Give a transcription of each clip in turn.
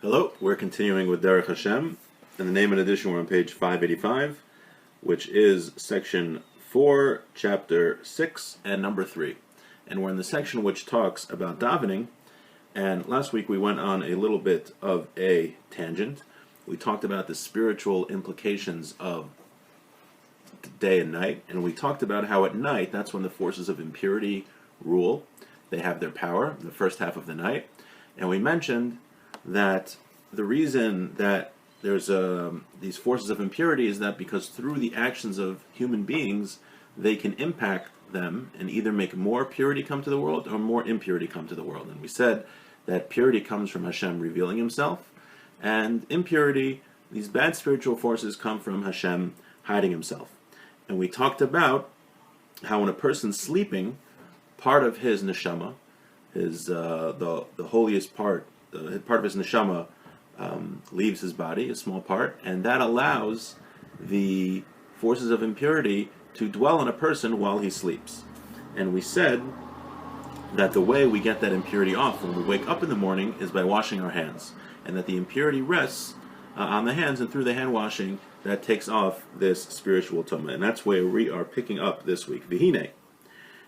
Hello, we're continuing with Derech Hashem. In the name and edition, we're on page 585, which is section 4, chapter 6, and number 3. And we're in the section which talks about davening. And last week we went on a little bit of a tangent. We talked about the spiritual implications of day and night. And we talked about how at night, that's when the forces of impurity rule. They have their power in the first half of the night. And we mentioned that the reason that there's these forces of impurity is that because through the actions of human beings, they can impact them and either make more purity come to the world or more impurity come to the world. And we said that purity comes from Hashem revealing himself, and impurity, these bad spiritual forces, come from Hashem hiding himself. And we talked about how when a person's sleeping, part of his neshama, the holiest part of his neshama leaves his body, a small part, and that allows the forces of impurity to dwell on a person while he sleeps. And we said that the way we get that impurity off when we wake up in the morning is by washing our hands, and that the impurity rests on the hands, and through the hand washing, that takes off this spiritual tumah. And that's where we are picking up this week. V'hinei,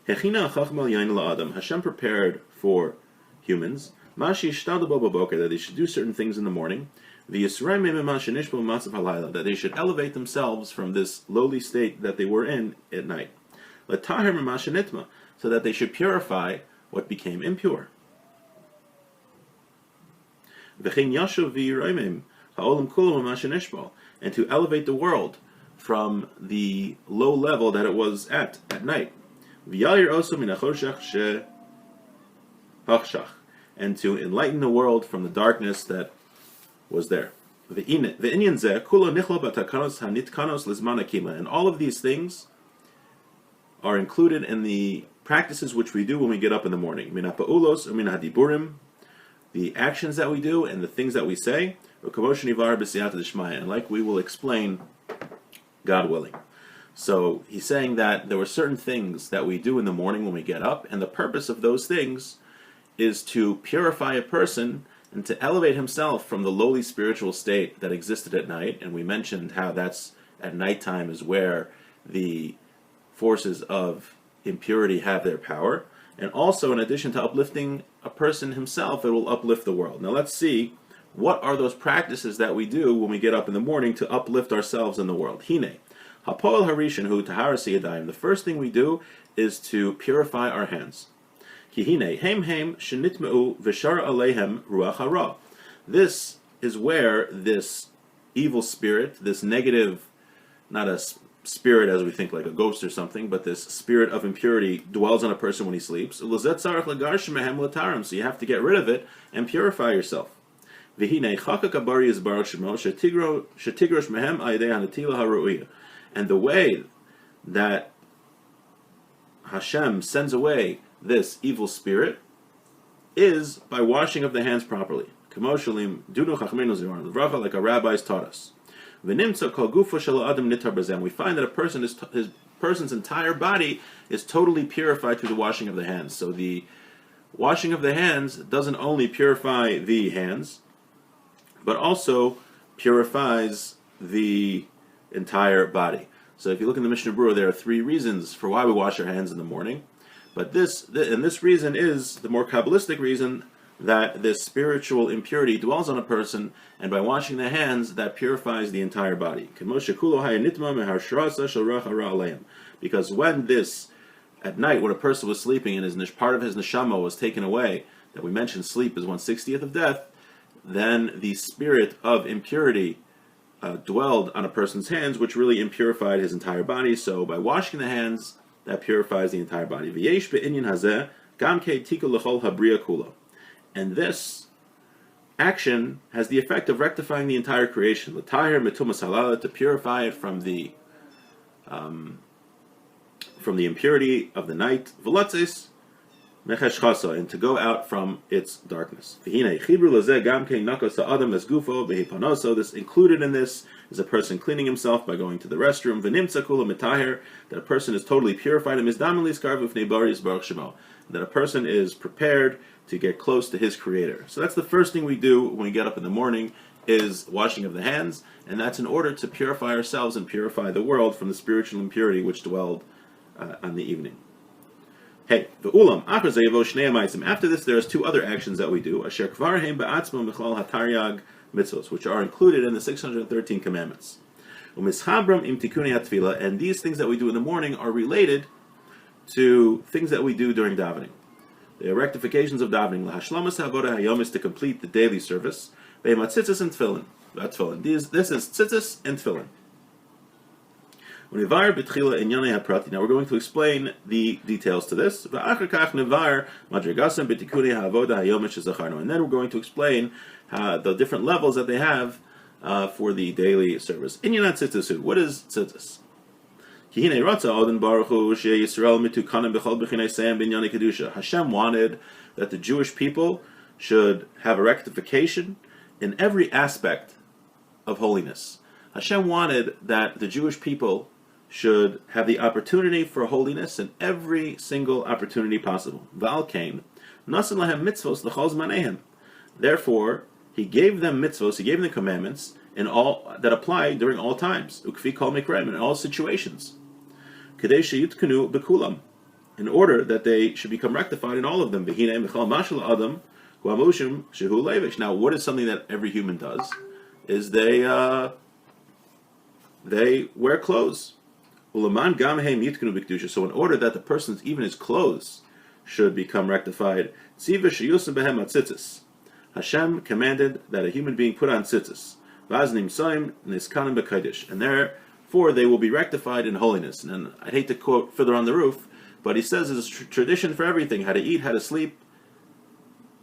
hechina chachma yain la'adam. Hashem prepared for humans that they should do certain things in the morning, that they should elevate themselves from this lowly state that they were in at night, so that they should purify what became impure. And to elevate the world from the low level that it was at night. And to enlighten the world from the darkness that was there. And all of these things are included in the practices which we do when we get up in the morning. The actions that we do and the things that we say, and like we will explain, God willing. So he's saying that there were certain things that we do in the morning when we get up, and the purpose of those things is to purify a person and to elevate himself from the lowly spiritual state that existed at night. And we mentioned how that's at nighttime is where the forces of impurity have their power. And also, in addition to uplifting a person himself, it will uplift the world. Now let's see, what are those practices that we do when we get up in the morning to uplift ourselves in the world? Hine, hapol harishin hu taharas yadayim. The first thing we do is to purify our hands. This is where this evil spirit, this negative, not a spirit as we think like a ghost or something, but this spirit of impurity dwells on a person when he sleeps. So you have to get rid of it and purify yourself. And the way that Hashem sends away this evil spirit is by washing of the hands properly. Like our rabbis taught us. We find that a person's entire body is totally purified through the washing of the hands. So the washing of the hands doesn't only purify the hands, but also purifies the entire body. So if you look in the Mishnah Berurah, there are 3 reasons for why we wash our hands in the morning. But this reason is the more Kabbalistic reason, that this spiritual impurity dwells on a person, and by washing the hands, that purifies the entire body. Because when this, at night, when a person was sleeping and part of his neshama was taken away, that we mentioned sleep is 1/60th of death, then the spirit of impurity dwelled on a person's hands, which really impurified his entire body. So by washing the hands, that purifies the entire body. And this action has the effect of rectifying the entire creation. To purify it from the impurity of the night. And to go out from its darkness. This included in this is a person cleaning himself by going to the restroom. That a person is totally purified, that a person is prepared to get close to his Creator. So that's the first thing we do when we get up in the morning, is washing of the hands, and that's in order to purify ourselves and purify the world from the spiritual impurity which dwelled on the evening. Hey, the ulam after this there's two other actions that we do, asher kvar heim ba'atzmo michlal hataryag mitzvos, which are included in the 613 commandments. Umischabram im tikkunei hatfila, and these things that we do in the morning are related to things that we do during davening. They are rectifications of davening. Lahashlamas havodah hayomis, to complete the daily service. Ve'emat tzitzis and tefillin. This is tzitzis and tefillin. Now we're going to explain the details to this. And then we're going to explain the different levels that they have for the daily service. What is tzitzis? Hashem wanted that the Jewish people should have a rectification in every aspect of holiness. Hashem wanted that the Jewish people should have the opportunity for holiness in every single opportunity possible. Therefore, He gave them mitzvos, He gave them commandments in all that apply during all times, in all situations, in order that they should become rectified in all of them. Now, what is something that every human does? Is they wear clothes. So in order that the person's, even his clothes, should become rectified, Hashem commanded that a human being put on tzitzis, and therefore they will be rectified in holiness. And I hate to quote Fiddler on the Roof, but he says it's a tradition for everything: how to eat, how to sleep,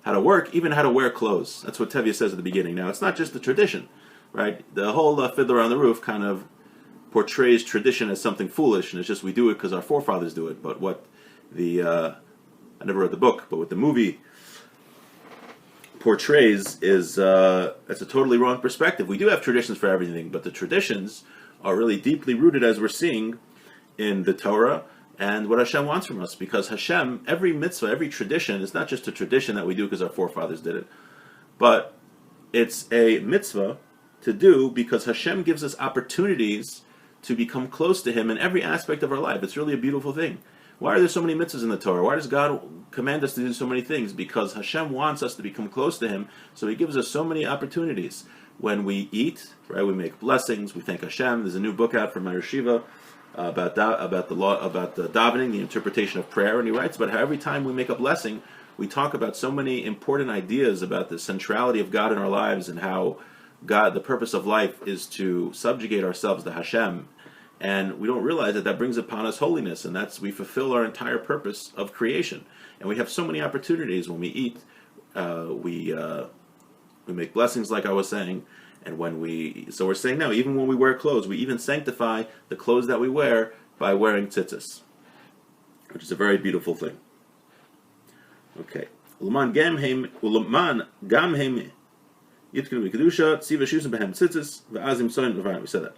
how to work, even how to wear clothes. That's what Tevye says at the beginning. Now, it's not just the tradition, right? The whole Fiddler on the Roof kind of portrays tradition as something foolish, and it's just we do it because our forefathers do it. But what I never read the book, but what the movie portrays is it's a totally wrong perspective. We do have traditions for everything, but the traditions are really deeply rooted, as we're seeing in the Torah and what Hashem wants from us. Because Hashem, every mitzvah, every tradition, is not just a tradition that we do because our forefathers did it, but it's a mitzvah to do because Hashem gives us opportunities to become close to Him in every aspect of our life. It's really a beautiful thing. Why are there so many mitzvahs in the Torah? Why does God command us to do so many things? Because Hashem wants us to become close to Him, so He gives us so many opportunities. When we eat, right, we make blessings, we thank Hashem. There's a new book out from my yeshiva about the davening, the interpretation of prayer, and he writes about how every time we make a blessing, we talk about so many important ideas about the centrality of God in our lives, and how God, the purpose of life is to subjugate ourselves to Hashem. And we don't realize that brings upon us holiness, and we fulfill our entire purpose of creation. And we have so many opportunities when we eat. We make blessings, like I was saying, and so we're saying now, even when we wear clothes, we even sanctify the clothes that we wear by wearing tzitzis, which is a very beautiful thing. Okay. We said that.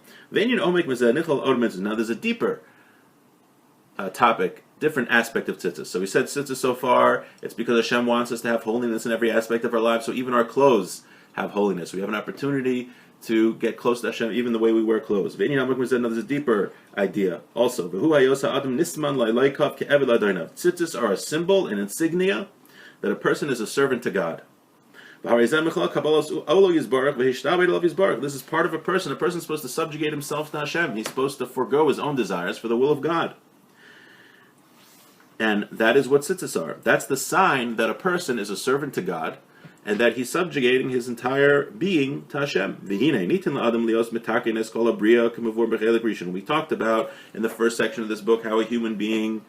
Now there's a deeper topic, different aspect of tzitzis. So we said tzitzis so far, it's because Hashem wants us to have holiness in every aspect of our lives, so even our clothes have holiness. We have an opportunity to get close to Hashem, even the way we wear clothes. Now there's a deeper idea also. Tzitzis are a symbol, an insignia, that a person is a servant to God. This is part of a person. A person is supposed to subjugate himself to Hashem. He's supposed to forego his own desires for the will of God. And that is what tzitzis are. That's the sign that a person is a servant to God, and that he's subjugating his entire being to Hashem. We talked about in the first section of this book how a human being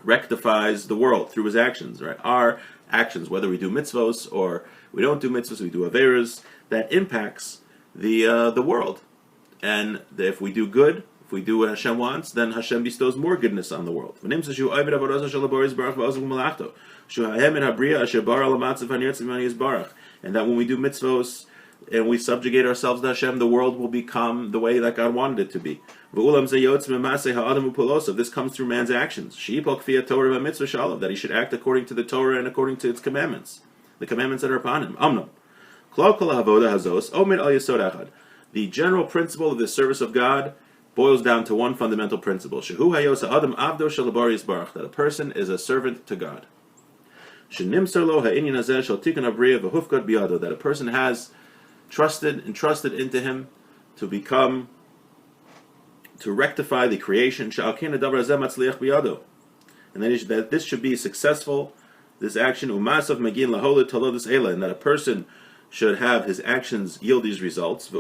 rectifies the world through his actions, right? Our actions, whether we do mitzvos or we don't do mitzvahs, we do averas, that impacts the world. And if we do good, if we do what Hashem wants, then Hashem bestows more goodness on the world. And that when we do mitzvos, and we subjugate ourselves to Hashem, the world will become the way that God wanted it to be. This comes through man's actions. That he should act according to the Torah and according to its commandments, the commandments that are upon him. The general principle of the service of God boils down to one fundamental principle: that a person is a servant to God. That a person has entrusted into him to rectify the creation, and that this should be successful, this action, and that a person should have his actions yield these results.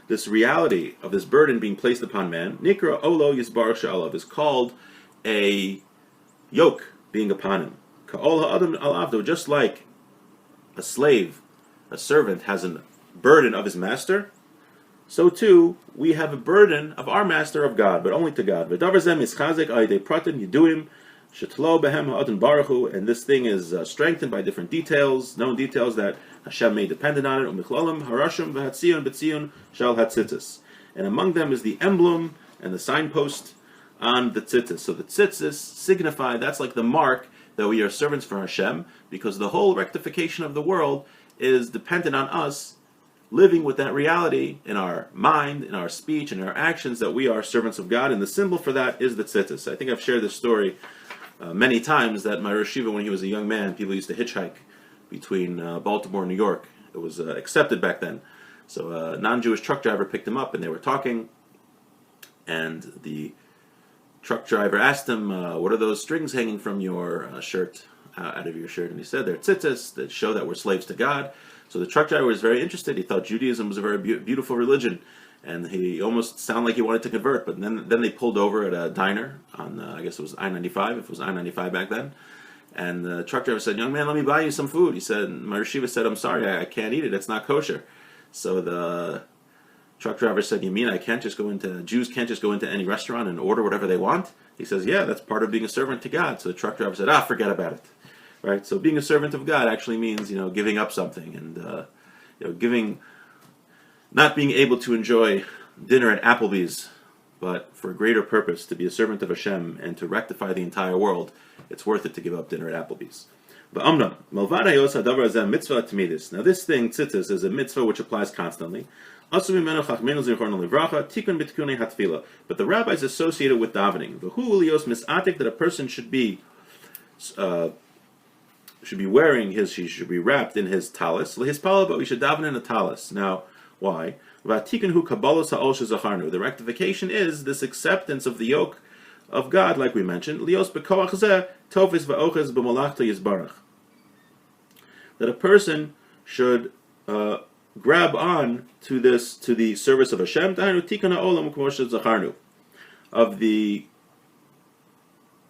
This reality of this burden being placed upon man, Nikra Olo Yisbarach Sha'alav, is called a yoke being upon him. Ka'ol ha'adam al-avdo, just like a slave, a servant, has a burden of his master, so too we have a burden of our master, of God, but only to God. And this thing is strengthened by different details, known details that Hashem made dependent on it. And among them is the emblem and the signpost on the tzitzis. So the tzitzis signify, that's like the mark that we are servants for Hashem, because the whole rectification of the world is dependent on us living with that reality in our mind, in our speech, in our actions, that we are servants of God. And the symbol for that is the tzitzis. I think I've shared this story many times, that my Rosh Yeshiva, when he was a young man, people used to hitchhike between Baltimore and New York. It was accepted back then. So a non-Jewish truck driver picked him up, and they were talking, and the truck driver asked him, what are those strings hanging from your shirt, out of your shirt? And he said, they're tzitzis, that show that we're slaves to God. So the truck driver was very interested. He thought Judaism was a very beautiful religion, and he almost sounded like he wanted to convert. But then they pulled over at a diner on, I guess it was I-95, if it was I-95 back then. And the truck driver said, young man, let me buy you some food. He said, my Yeshiva said, I'm sorry, I can't eat it. It's not kosher. So the truck driver said, you mean Jews can't just go into any restaurant and order whatever they want? He says, yeah, that's part of being a servant to God. So the truck driver said, forget about it. Right? So being a servant of God actually means, giving up something, and not being able to enjoy dinner at Applebee's, but for a greater purpose, to be a servant of Hashem and to rectify the entire world. It's worth it to give up dinner at Applebee's. Now this thing, tzitzis, is a mitzvah which applies constantly. But the rabbis associate it with davening. That a person should be wearing she should be wrapped in his talis. But we should daven in a talis. Now, why? The rectification is this acceptance of the yoke of God, like we mentioned. That a person should grab on to the service of Hashem, of the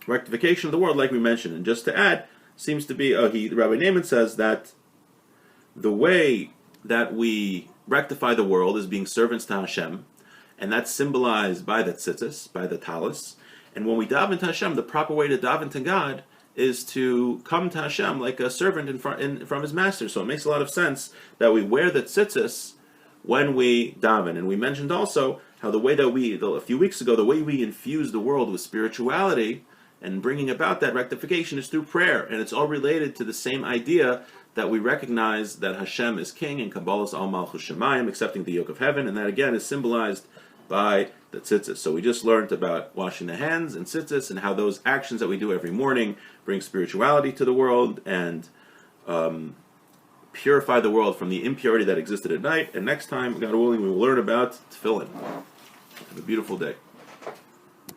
rectification of the world, like we mentioned. And just to add, seems to be, Rabbi Naaman says that the way that we rectify the world is being servants to Hashem, and that's symbolized by the tzitzis, by the talis. And when we daven to Hashem, the proper way to daven to God is to come to Hashem like a servant from his master. So it makes a lot of sense that we wear the tzitzis when we daven. And we mentioned also how the way that a few weeks ago, the way we infuse the world with spirituality and bringing about that rectification is through prayer. And it's all related to the same idea that we recognize that Hashem is king and Kabbalah's al Malchus Shemayim, accepting the yoke of heaven, and that again is symbolized by the tzitzis. So we just learned about washing the hands and tzitzis, and how those actions that we do every morning bring spirituality to the world and purify the world from the impurity that existed at night. And next time, God willing, we will learn about tefillin. Have a beautiful day.